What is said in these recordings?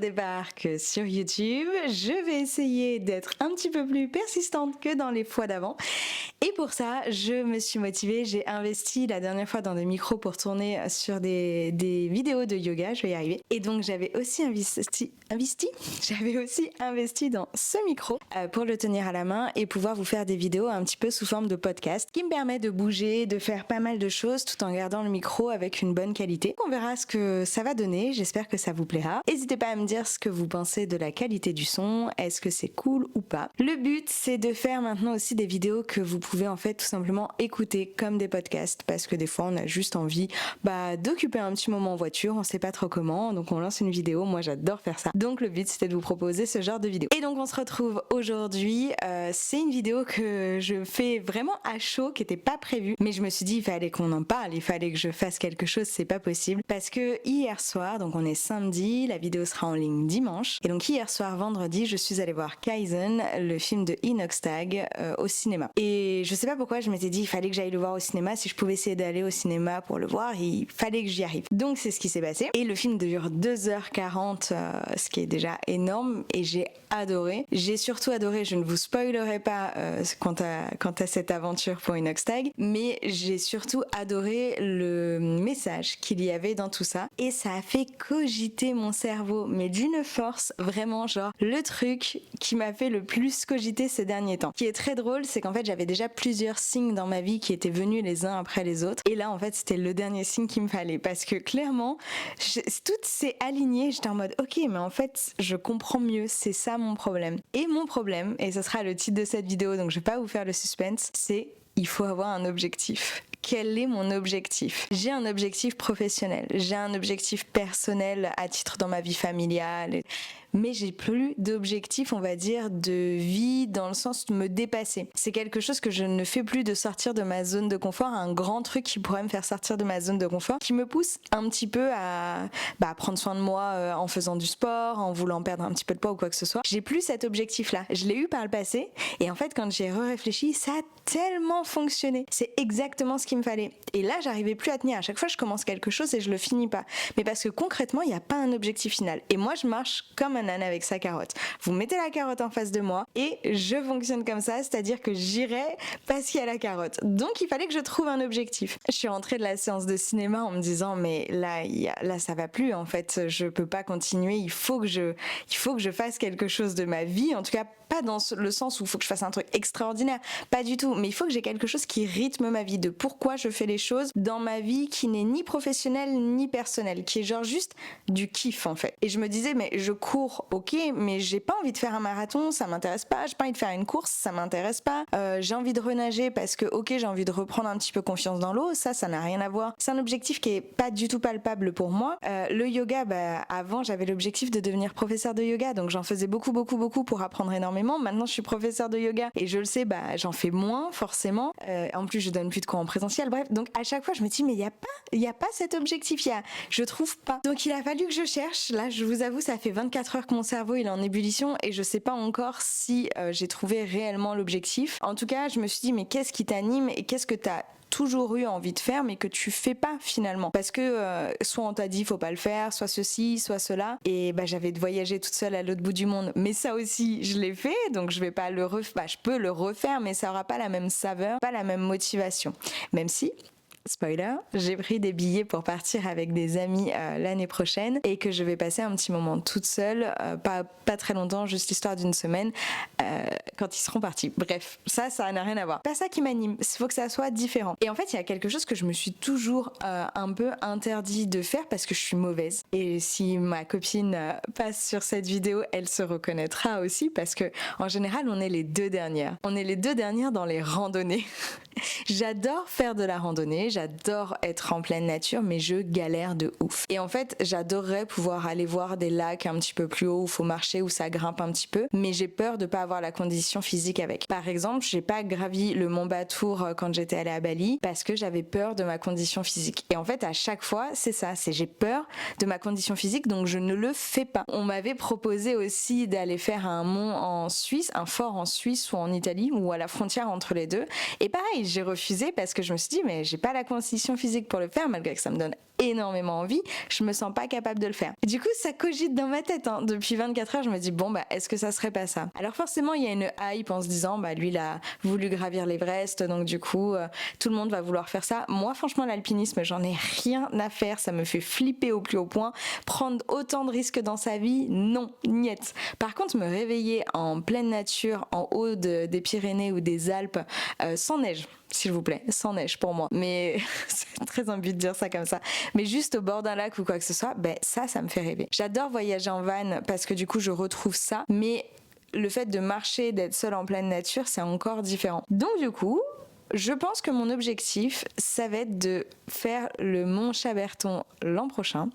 débarque sur YouTube. Je vais essayer d'être un petit peu plus persistante que dans les fois d'avant. Et pour ça, je me suis motivée. J'ai investi la dernière fois dans des micros pour tourner sur des vidéos de yoga. Je vais y arriver. Et donc, j'avais aussi investi dans ce micro pour le tenir à la main et pouvoir vous faire des vidéos un petit peu sous forme de podcast qui me permet de bouger, de faire pas mal de choses tout en gardant le micro avec une bonne qualité. On verra ce que ça va donner. J'espère que ça vous plaira. N'hésitez pas à me dire ce que vous pensez de la qualité du son. Est-ce que c'est cool ou pas? Le but, c'est de faire maintenant aussi des vidéos que vous pouvez en fait tout simplement écouter comme des podcasts parce que des fois on a juste envie d'occuper un petit moment en voiture, on sait pas trop comment, donc on lance une vidéo. Moi j'adore faire ça. Donc le but c'était de vous proposer ce genre de vidéo. Et donc on se retrouve aujourd'hui. C'est une vidéo que je fais vraiment à chaud, qui était pas prévue, mais je me suis dit il fallait qu'on en parle, il fallait que je fasse quelque chose, c'est pas possible parce que hier soir, donc on est samedi, la vidéo sera en ligne dimanche, et donc hier soir vendredi je suis allée voir Kaizen, le film de Inox Tag au cinéma. Et je sais pas pourquoi je m'étais dit il fallait que j'aille le voir au cinéma, si je pouvais essayer d'aller au cinéma pour le voir, il fallait que j'y arrive. Donc c'est ce qui s'est passé. Et le film dure 2h40, ce qui est déjà énorme, et j'ai adoré. J'ai surtout adoré, je ne vous spoilerai pas quant à cette aventure pour Inox Tag, mais j'ai surtout adoré le message qu'il y avait dans tout ça, et ça a fait cogiter mon cerveau, mais d'une force, vraiment, genre le truc qui m'a fait le plus cogiter ces derniers temps. Ce qui est très drôle, c'est qu'en fait j'avais déjà plusieurs signes dans ma vie qui étaient venus les uns après les autres, et là en fait c'était le dernier signe qu'il me fallait, parce que clairement tout s'est aligné. J'étais en mode ok, mais en fait je comprends mieux, c'est ça mon problème. Et mon problème, et ce sera le titre de cette vidéo, donc je vais pas vous faire le suspense, c'est il faut avoir un objectif. Quel est mon objectif? J'ai un objectif professionnel, j'ai un objectif personnel à titre dans ma vie familiale, mais j'ai plus d'objectif, on va dire, de vie dans le sens de me dépasser. C'est quelque chose que je ne fais plus, de sortir de ma zone de confort, un grand truc qui pourrait me faire sortir de ma zone de confort, qui me pousse un petit peu à prendre soin de moi en faisant du sport, en voulant perdre un petit peu de poids ou quoi que ce soit. J'ai plus cet objectif-là. Je l'ai eu par le passé, et en fait, quand j'ai réfléchi, ça a tellement fonctionné. C'est exactement ce qu'il me fallait. Et là, j'arrivais plus à tenir. À chaque fois, je commence quelque chose et je le finis pas. Mais parce que concrètement, il n'y a pas un objectif final. Et moi, je marche comme un âne avec sa carotte. Vous mettez la carotte en face de moi et je fonctionne comme ça, c'est-à-dire que j'irai parce qu'il y a la carotte. Donc, il fallait que je trouve un objectif. Je suis rentrée de la séance de cinéma en me disant, mais là, ça va plus. En fait, je peux pas continuer. Il faut que je fasse quelque chose de ma vie. En tout cas, pas dans le sens où il faut que je fasse un truc extraordinaire, pas du tout, mais il faut que j'ai quelque chose qui rythme ma vie, de pourquoi je fais les choses dans ma vie, qui n'est ni professionnelle ni personnelle, qui est genre juste du kiff en fait. Et je me disais, mais je cours, ok, mais j'ai pas envie de faire un marathon, ça m'intéresse pas, j'ai pas envie de faire une course, ça m'intéresse pas, j'ai envie de renager parce que ok, j'ai envie de reprendre un petit peu confiance dans l'eau, ça n'a rien à voir. C'est un objectif qui est pas du tout palpable pour moi. Le yoga, avant j'avais l'objectif de devenir professeur de yoga, donc j'en faisais beaucoup pour apprendre énormément. Maintenant je suis professeur de yoga et je le sais, j'en fais moins forcément. En plus je donne plus de cours en présentiel. Bref, donc à chaque fois je me dis mais il y a pas cet objectif, je trouve pas. Donc il a fallu que je cherche. Là je vous avoue ça fait 24 heures que mon cerveau il est en ébullition et je sais pas encore si j'ai trouvé réellement l'objectif. En tout cas je me suis dit mais qu'est-ce qui t'anime et qu'est-ce que t'as toujours eu envie de faire mais que tu fais pas finalement parce que soit on t'a dit faut pas le faire, soit ceci, soit cela, et j'avais de voyager toute seule à l'autre bout du monde, mais ça aussi je l'ai fait, donc je vais pas le refaire, je peux le refaire mais ça aura pas la même saveur, pas la même motivation, même si spoiler, j'ai pris des billets pour partir avec des amis l'année prochaine et que je vais passer un petit moment toute seule, pas très longtemps, juste l'histoire d'une semaine, quand ils seront partis. Bref, ça n'a rien à voir. Pas ça qui m'anime, il faut que ça soit différent. Et en fait, il y a quelque chose que je me suis toujours un peu interdit de faire parce que je suis mauvaise. Et si ma copine passe sur cette vidéo, elle se reconnaîtra aussi parce que en général, on est les deux dernières. On est les deux dernières dans les randonnées. J'adore faire de la randonnée, j'adore être en pleine nature, mais je galère de ouf. Et en fait, j'adorerais pouvoir aller voir des lacs un petit peu plus haut où il faut marcher, où ça grimpe un petit peu, mais j'ai peur de pas avoir la condition physique avec. Par exemple, j'ai pas gravi le Mont Batour quand j'étais allée à Bali parce que j'avais peur de ma condition physique. Et en fait, à chaque fois, c'est ça, j'ai peur de ma condition physique, donc je ne le fais pas. On m'avait proposé aussi d'aller faire un mont en Suisse, un fort en Suisse ou en Italie, ou à la frontière entre les deux. Et pareil, j'ai refusé parce que je me suis dit mais j'ai pas la condition physique pour le faire, malgré que ça me donne énormément envie, je me sens pas capable de le faire. Du coup, ça cogite dans ma tête, hein. Depuis 24 heures, je me dis bon est-ce que ça serait pas ça? Alors forcément, il y a une hype en se disant lui il a voulu gravir l'Everest, donc du coup tout le monde va vouloir faire ça. Moi franchement, l'alpinisme, j'en ai rien à faire, ça me fait flipper au plus haut point. Prendre autant de risques dans sa vie, non, niet. Par contre, me réveiller en pleine nature, en haut des Pyrénées ou des Alpes, sans neige, s'il vous plaît, sans neige pour moi. Mais c'est très imbu de dire ça comme ça. Mais juste au bord d'un lac ou quoi que ce soit, ça me fait rêver. J'adore voyager en van parce que du coup, je retrouve ça. Mais le fait de marcher, d'être seule en pleine nature, c'est encore différent. Donc du coup, je pense que mon objectif, ça va être de faire le Mont Chaberton l'an prochain,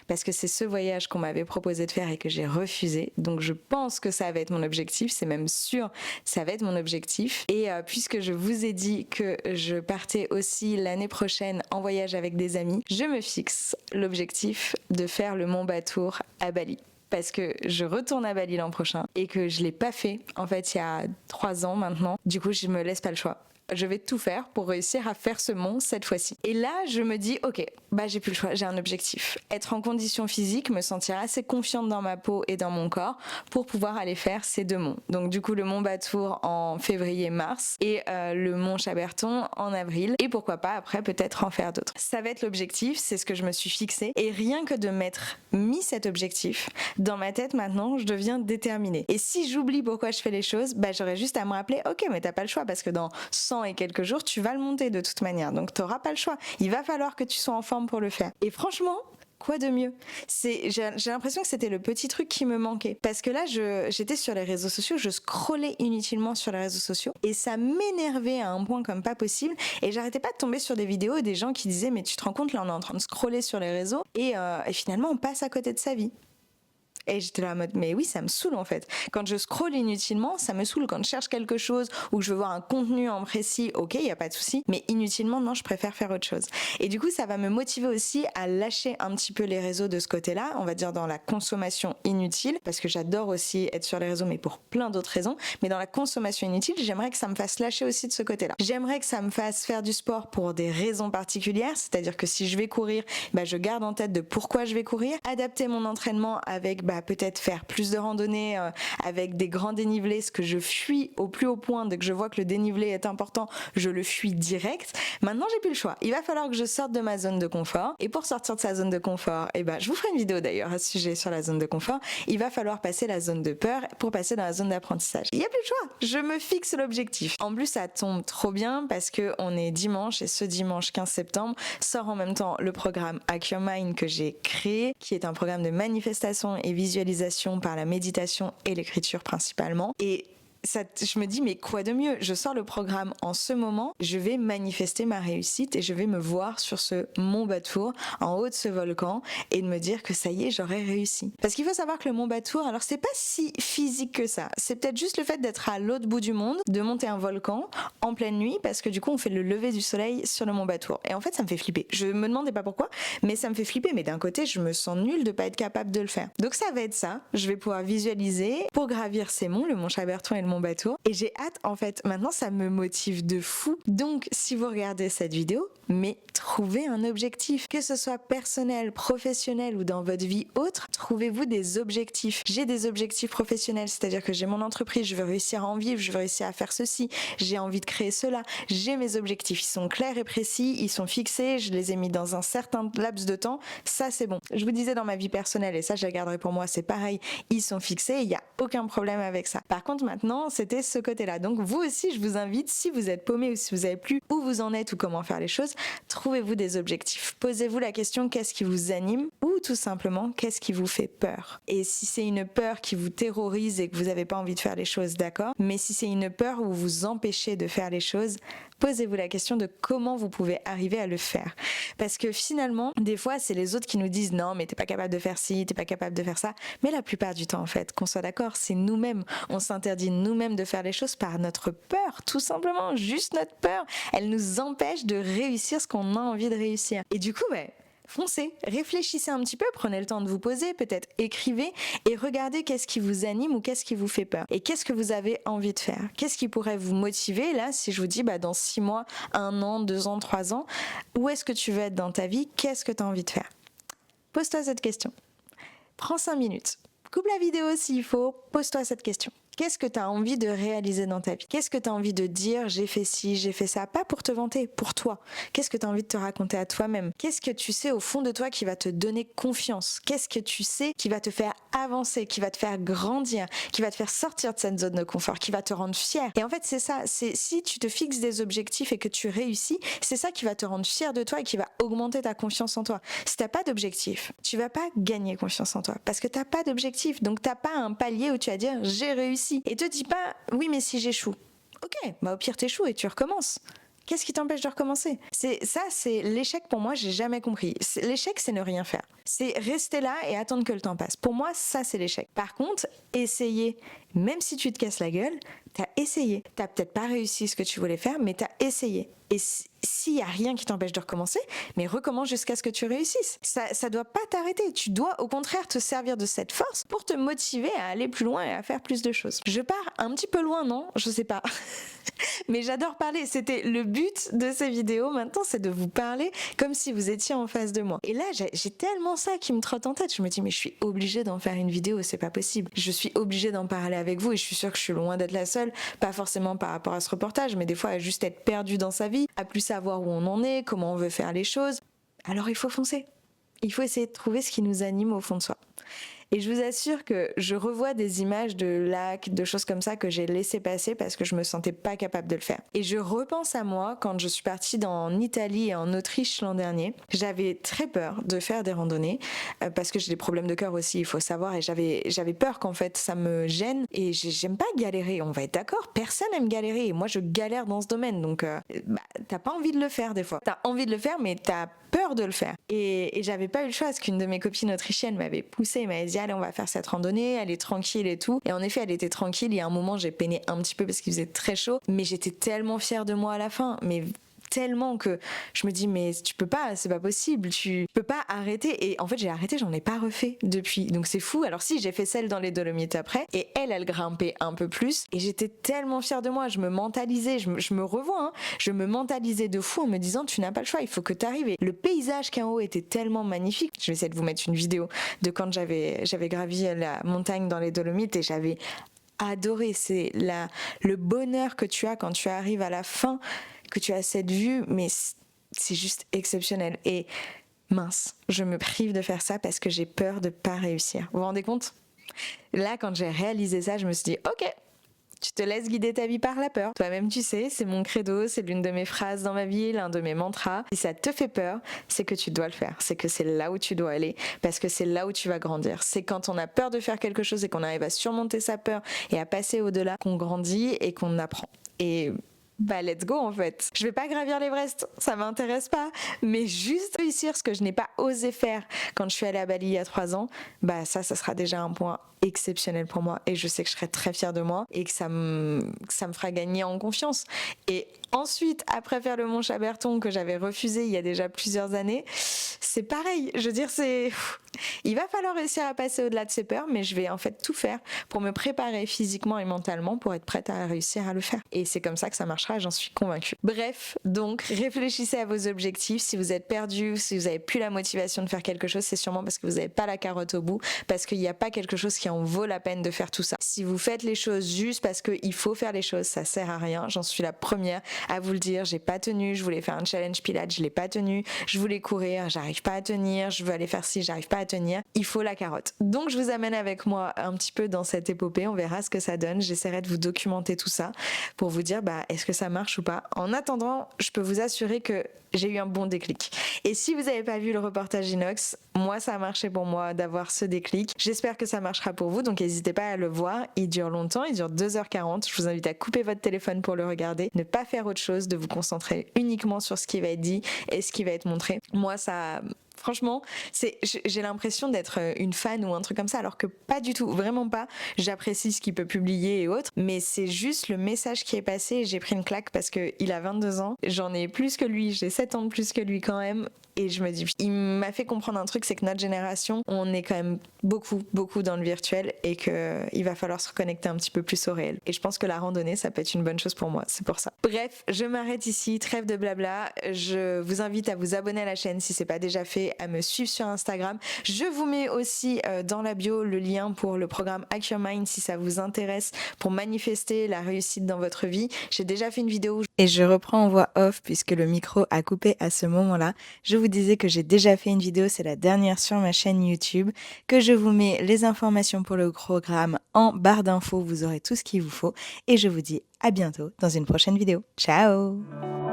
parce que c'est ce voyage qu'on m'avait proposé de faire et que j'ai refusé. Donc je pense que ça va être mon objectif, c'est même sûr, ça va être mon objectif. Et puisque je vous ai dit que je partais aussi l'année prochaine en voyage avec des amis, je me fixe l'objectif de faire le Mont Batour à Bali. Parce que je retourne à Bali l'an prochain et que je l'ai pas fait en fait il y a 3 ans maintenant. Du coup, je me laisse pas le choix. Je vais tout faire pour réussir à faire ce mont cette fois-ci. Et là, je me dis, ok, j'ai plus le choix, j'ai un objectif. Être en condition physique, me sentir assez confiante dans ma peau et dans mon corps pour pouvoir aller faire ces 2 monts. Donc du coup, le Mont Batour en février-mars et le Mont Chaberton en avril. Et pourquoi pas après peut-être en faire d'autres. Ça va être l'objectif, c'est ce que je me suis fixé. Et rien que de m'être mis cet objectif, dans ma tête maintenant, je deviens déterminée. Et si j'oublie pourquoi je fais les choses, j'aurais juste à me rappeler, ok, mais t'as pas le choix parce que dans 100 et quelques jours, tu vas le monter de toute manière. Donc t'auras pas le choix. Il va falloir que tu sois en forme pour le faire. Et franchement, quoi de mieux? J'ai l'impression que c'était le petit truc qui me manquait. Parce que là, j'étais sur les réseaux sociaux, je scrollais inutilement sur les réseaux sociaux et ça m'énervait à un point comme pas possible. Et j'arrêtais pas de tomber sur des vidéos des gens qui disaient mais tu te rends compte, là on est en train de scroller sur les réseaux et finalement on passe à côté de sa vie. Et j'étais là en mode, mais oui, ça me saoule en fait. Quand je scrolle inutilement, ça me saoule. Quand je cherche quelque chose ou que je veux voir un contenu en précis, ok, il n'y a pas de souci. Mais inutilement, non, je préfère faire autre chose. Et du coup, ça va me motiver aussi à lâcher un petit peu les réseaux de ce côté-là, on va dire dans la consommation inutile, parce que j'adore aussi être sur les réseaux, mais pour plein d'autres raisons. Mais dans la consommation inutile, j'aimerais que ça me fasse lâcher aussi de ce côté-là. J'aimerais que ça me fasse faire du sport pour des raisons particulières, c'est-à-dire que si je vais courir, je garde en tête de pourquoi je vais courir, adapter mon entraînement avec peut-être faire plus de randonnées avec des grands dénivelés, ce que je fuis au plus haut point. Dès que je vois que le dénivelé est important, je le fuis direct. Maintenant, j'ai plus le choix. Il va falloir que je sorte de ma zone de confort. Et pour sortir de sa zone de confort, je vous ferai une vidéo d'ailleurs à ce sujet sur la zone de confort. Il va falloir passer la zone de peur pour passer dans la zone d'apprentissage. Il n'y a plus le choix. Je me fixe l'objectif. En plus, ça tombe trop bien parce que on est dimanche et ce dimanche 15 septembre sort en même temps le programme Hack Your Mind que j'ai créé, qui est un programme de manifestation et visualisation par la méditation et l'écriture principalement. Et ça, je me dis mais quoi de mieux? Je sors le programme en ce moment, je vais manifester ma réussite et je vais me voir sur ce Mont Batour en haut de ce volcan et de me dire que ça y est, j'aurais réussi. Parce qu'il faut savoir que le Mont Batour, alors c'est pas si physique que ça, c'est peut-être juste le fait d'être à l'autre bout du monde, de monter un volcan en pleine nuit, parce que du coup on fait le lever du soleil sur le Mont Batour. Et en fait ça me fait flipper. Je me demandais pas pourquoi, mais ça me fait flipper. Mais d'un côté je me sens nulle de pas être capable de le faire. Donc ça va être ça, je vais pouvoir visualiser pour gravir ces monts, le Mont Chaberton et le Mont Batour. Et j'ai hâte en fait, maintenant ça me motive de fou. Donc si vous regardez cette vidéo, mais trouvez un objectif, que ce soit personnel, professionnel ou dans votre vie autre, trouvez-vous des objectifs. J'ai des objectifs professionnels, c'est-à-dire que j'ai mon entreprise, je veux réussir à en vivre, je veux réussir à faire ceci, j'ai envie de créer cela. J'ai mes objectifs, ils sont clairs et précis, ils sont fixés, je les ai mis dans un certain laps de temps, ça c'est bon. Je vous disais dans ma vie personnelle, et ça je la garderai pour moi, c'est pareil, ils sont fixés, il n'y a aucun problème avec ça. Par contre maintenant, c'était ce côté-là. Donc vous aussi, je vous invite, si vous êtes paumé ou si vous avez plus où vous en êtes ou comment faire les choses, trouvez-vous des objectifs. Posez-vous la question, qu'est-ce qui vous anime ou tout simplement, qu'est-ce qui vous fait peur? Et si c'est une peur qui vous terrorise et que vous n'avez pas envie de faire les choses, d'accord. Mais si c'est une peur où vous empêchez de faire les choses, posez-vous la question de comment vous pouvez arriver à le faire. Parce que finalement, des fois, c'est les autres qui nous disent non, mais t'es pas capable de faire ci, t'es pas capable de faire ça. Mais la plupart du temps, en fait, qu'on soit d'accord, c'est nous-mêmes. On s'interdit nous-mêmes de faire les choses par notre peur, tout simplement. Juste notre peur. Elle nous empêche de réussir ce qu'on a envie de réussir. Et du coup, Foncez, réfléchissez un petit peu, prenez le temps de vous poser, peut-être écrivez et regardez qu'est-ce qui vous anime ou qu'est-ce qui vous fait peur et qu'est-ce que vous avez envie de faire. Qu'est-ce qui pourrait vous motiver là si je vous dis dans 6 mois, 1 an, 2 ans, 3 ans, où est-ce que tu veux être dans ta vie? Qu'est-ce que tu as envie de faire? Pose-toi cette question. Prends 5 minutes. Coupe la vidéo s'il faut, pose-toi cette question. Qu'est-ce que tu as envie de réaliser dans ta vie? Qu'est-ce que tu as envie de dire? J'ai fait ci, j'ai fait ça. Pas pour te vanter, pour toi. Qu'est-ce que tu as envie de te raconter à toi-même? Qu'est-ce que tu sais au fond de toi qui va te donner confiance? Qu'est-ce que tu sais qui va te faire avancer, qui va te faire grandir, qui va te faire sortir de cette zone de confort, qui va te rendre fier? Et en fait, c'est ça. C'est si tu te fixes des objectifs et que tu réussis, c'est ça qui va te rendre fier de toi et qui va augmenter ta confiance en toi. Si t'as pas d'objectif, tu vas pas gagner confiance en toi parce que t'as pas d'objectif. Donc t'as pas un palier où tu vas dire j'ai réussi. Et te dis pas oui mais si j'échoue. Ok, au pire t'échoues et tu recommences. Qu'est-ce qui t'empêche de recommencer? C'est l'échec pour moi, j'ai jamais compris. L'échec, c'est ne rien faire. C'est rester là et attendre que le temps passe. Pour moi, ça, c'est l'échec. Par contre, essayer, même si tu te casses la gueule, t'as essayé. T'as peut-être pas réussi ce que tu voulais faire, mais t'as essayé. Et s'il y a rien qui t'empêche de recommencer, mais recommence jusqu'à ce que tu réussisses. Ça doit pas t'arrêter. Tu dois au contraire te servir de cette force pour te motiver à aller plus loin et à faire plus de choses. Je pars un petit peu loin, non? Je sais pas. Mais j'adore parler, c'était le but de ces vidéos maintenant, c'est de vous parler comme si vous étiez en face de moi. Et là, j'ai tellement ça qui me trotte en tête, je me dis mais je suis obligée d'en faire une vidéo, c'est pas possible. Je suis obligée d'en parler avec vous et je suis sûre que je suis loin d'être la seule, pas forcément par rapport à ce reportage, mais des fois à juste être perdue dans sa vie, à plus savoir où on en est, comment on veut faire les choses. Alors il faut foncer. Il faut essayer de trouver ce qui nous anime au fond de soi. Et je vous assure que je revois des images de lacs, de choses comme ça que j'ai laissé passer parce que je me sentais pas capable de le faire. Et je repense à moi quand je suis partie en Italie et en Autriche l'an dernier. J'avais très peur de faire des randonnées parce que j'ai des problèmes de cœur aussi, il faut savoir. Et j'avais peur qu'en fait ça me gêne et j'aime pas galérer. On va être d'accord, personne aime galérer. Et moi je galère dans ce domaine, donc t'as pas envie de le faire des fois. T'as envie de le faire, mais t'as peur de le faire. Et j'avais pas eu le choix parce qu'une de mes copines autrichiennes m'avait poussée, m'avait dit allez on va faire cette randonnée, elle est tranquille et tout. Et en effet elle était tranquille, il y a un moment j'ai peiné un petit peu parce qu'il faisait très chaud, mais j'étais tellement fière de moi à la fin, mais tellement que je me dis mais tu peux pas, c'est pas possible, tu peux pas arrêter. Et en fait j'ai arrêté, j'en ai pas refait depuis, donc c'est fou. Alors si, j'ai fait celle dans les Dolomites après et elle grimpait un peu plus et j'étais tellement fière de moi, je me mentalisais, je me revois je me mentalisais de fou en me disant tu n'as pas le choix, il faut que tu arrives. Et le paysage qui est en haut était tellement magnifique. Je vais essayer de vous mettre une vidéo de quand j'avais gravi la montagne dans les Dolomites et j'avais adoré. C'est le bonheur que tu as quand tu arrives à la fin, que tu as cette vue, mais c'est juste exceptionnel. Et mince, je me prive de faire ça parce que j'ai peur de pas réussir. Vous vous rendez compte? Là, quand j'ai réalisé ça, je me suis dit, ok, tu te laisses guider ta vie par la peur. Toi-même, tu sais, c'est mon credo, c'est l'une de mes phrases dans ma vie, l'un de mes mantras. Si ça te fait peur, c'est que tu dois le faire. C'est que c'est là où tu dois aller parce que c'est là où tu vas grandir. C'est quand on a peur de faire quelque chose et qu'on arrive à surmonter sa peur et à passer au-delà qu'on grandit et qu'on apprend. Et let's go en fait. Je vais pas gravir l'Everest, ça m'intéresse pas, mais juste réussir ce que je n'ai pas osé faire quand je suis allée à Bali il y a 3 ans, ça sera déjà un point exceptionnel pour moi et je sais que je serai très fière de moi et que ça me fera gagner en confiance. Et ensuite, après faire le Mont Chaberton que j'avais refusé il y a déjà plusieurs années, c'est pareil. Je veux dire, il va falloir réussir à passer au-delà de ces peurs, mais je vais en fait tout faire pour me préparer physiquement et mentalement pour être prête à réussir à le faire. Et c'est comme ça que ça marchera, j'en suis convaincue. Bref, donc réfléchissez à vos objectifs. Si vous êtes perdu, si vous n'avez plus la motivation de faire quelque chose, c'est sûrement parce que vous n'avez pas la carotte au bout, parce qu'il n'y a pas quelque chose qui en vaut la peine de faire tout ça. Si vous faites les choses juste parce qu'il faut faire les choses, ça sert à rien. J'en suis la première à vous le dire. J'ai pas tenu, je voulais faire un challenge Pilates, je l'ai pas tenu. Je voulais courir, j'arrive pas à tenir. Je veux aller faire ci, j'arrive pas à tenir. Il faut la carotte. Donc je vous amène avec moi un petit peu dans cette épopée. On verra ce que ça donne. J'essaierai de vous documenter tout ça pour vous dire est-ce que ça marche ou pas. En attendant, je peux vous assurer que j'ai eu un bon déclic. Et si vous n'avez pas vu le reportage Inox, moi ça a marché pour moi d'avoir ce déclic. J'espère que ça marchera pour vous, donc n'hésitez pas à le voir. Il dure longtemps, il dure 2h40. Je vous invite à couper votre téléphone pour le regarder, ne pas faire autre chose, de vous concentrer uniquement sur ce qui va être dit et ce qui va être montré. Moi ça Franchement, j'ai l'impression d'être une fan ou un truc comme ça, alors que pas du tout, vraiment pas. J'apprécie ce qu'il peut publier et autres, mais c'est juste le message qui est passé et j'ai pris une claque parce qu'il a 22 ans, j'en ai plus que lui, j'ai 7 ans de plus que lui quand même. Et je me dis, il m'a fait comprendre un truc, c'est que notre génération, on est quand même beaucoup dans le virtuel et qu'il va falloir se reconnecter un petit peu plus au réel. Et je pense que la randonnée, ça peut être une bonne chose pour moi, c'est pour ça. Bref, je m'arrête ici, trêve de blabla. Je vous invite à vous abonner à la chaîne si c'est pas déjà fait, à me suivre sur Instagram. Je vous mets aussi dans la bio le lien pour le programme Hack Your Mind si ça vous intéresse pour manifester la réussite dans votre vie. J'ai déjà fait une vidéo et je reprends en voix off puisque le micro a coupé à ce moment-là. Je vous disais que j'ai déjà fait une vidéo, c'est la dernière sur ma chaîne YouTube, que je vous mets les informations pour le programme en barre d'infos, vous aurez tout ce qu'il vous faut et je vous dis à bientôt dans une prochaine vidéo. Ciao!